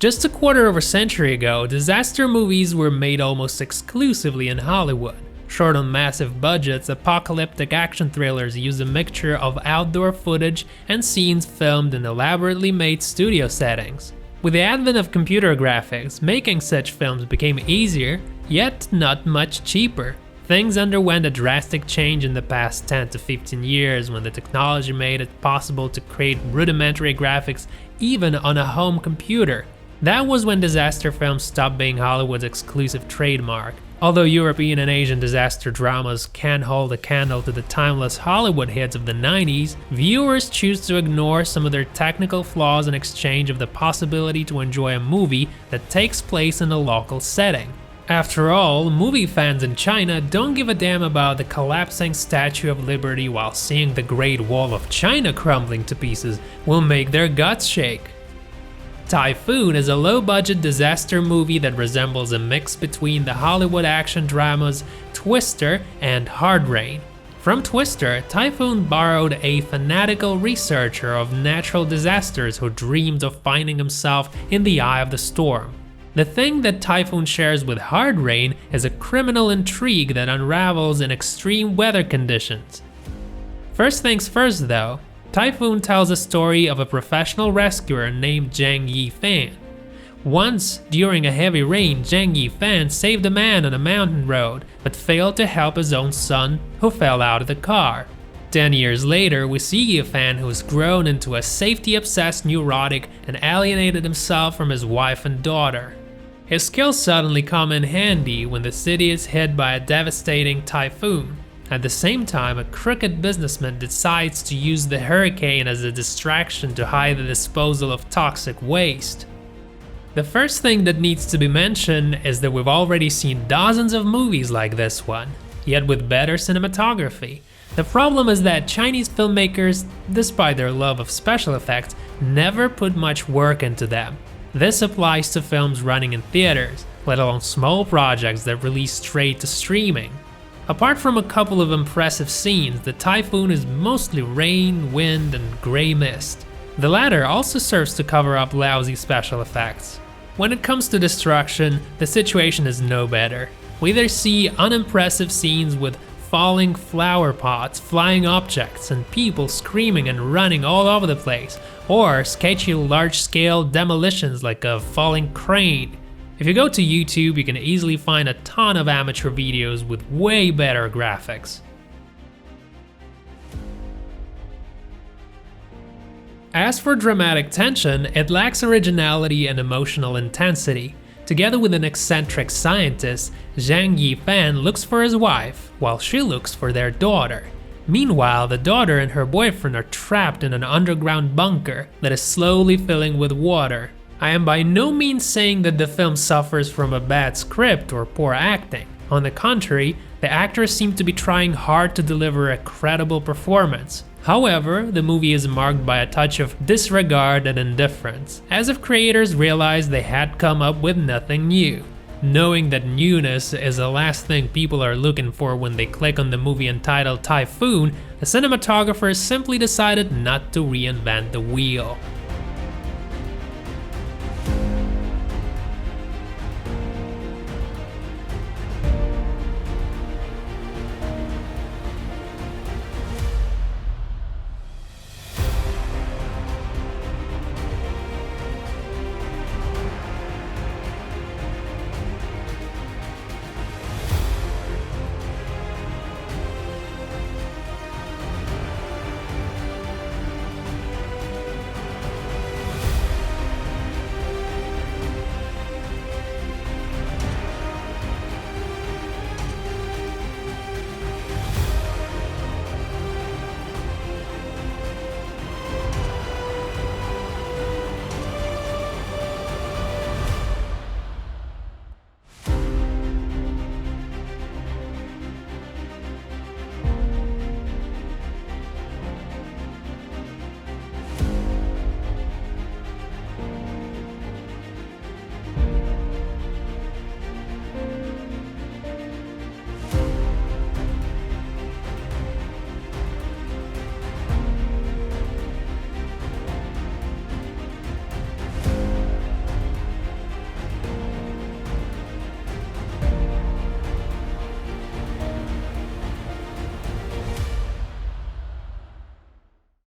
Just a quarter of a century ago, disaster movies were made almost exclusively in Hollywood. Short on massive budgets, apocalyptic action thrillers use a mixture of outdoor footage and scenes filmed in elaborately made studio settings. With the advent of computer graphics, making such films became easier, yet not much cheaper. Things underwent a drastic change in the past 10 to 15 years when the technology made it possible to create rudimentary graphics even on a home computer. That was when disaster films stopped being Hollywood's exclusive trademark. Although European and Asian disaster dramas can hold a candle to the timeless Hollywood hits of the 90s, viewers choose to ignore some of their technical flaws in exchange of the possibility to enjoy a movie that takes place in a local setting. After all, movie fans in China don't give a damn about the collapsing Statue of Liberty, while seeing the Great Wall of China crumbling to pieces will make their guts shake. Typhoon is a low-budget disaster movie that resembles a mix between the Hollywood action dramas Twister and Hard Rain. From Twister, Typhoon borrowed a fanatical researcher of natural disasters who dreamed of finding himself in the eye of the storm. The thing that Typhoon shares with Hard Rain is a criminal intrigue that unravels in extreme weather conditions. First things first though, Typhoon tells a story of a professional rescuer named Zhang Yifan. Once, during a heavy rain, Zhang Yifan saved a man on a mountain road, but failed to help his own son, who fell out of the car. 10 years later, we see Yifan, who has grown into a safety-obsessed neurotic and alienated himself from his wife and daughter. His skills suddenly come in handy when the city is hit by a devastating typhoon. At the same time, a crooked businessman decides to use the hurricane as a distraction to hide the disposal of toxic waste. The first thing that needs to be mentioned is that we've already seen dozens of movies like this one, yet with better cinematography. The problem is that Chinese filmmakers, despite their love of special effects, never put much work into them. This applies to films running in theaters, let alone small projects that release straight to streaming. Apart from a couple of impressive scenes, the Typhoon is mostly rain, wind, and grey mist. The latter also serves to cover up lousy special effects. When it comes to destruction, the situation is no better. We either see unimpressive scenes with falling flower pots, flying objects, and people screaming and running all over the place, or sketchy large-scale demolitions like a falling crane. If you go to YouTube, you can easily find a ton of amateur videos with way better graphics. As for dramatic tension, it lacks originality and emotional intensity. Together with an eccentric scientist, Zhang Yifan looks for his wife, while she looks for their daughter. Meanwhile, the daughter and her boyfriend are trapped in an underground bunker that is slowly filling with water. I am by no means saying that the film suffers from a bad script or poor acting. On the contrary, the actors seem to be trying hard to deliver a credible performance. However, the movie is marked by a touch of disregard and indifference, as if creators realized they had come up with nothing new. Knowing that newness is the last thing people are looking for when they click on the movie entitled Typhoon, the cinematographers simply decided not to reinvent the wheel.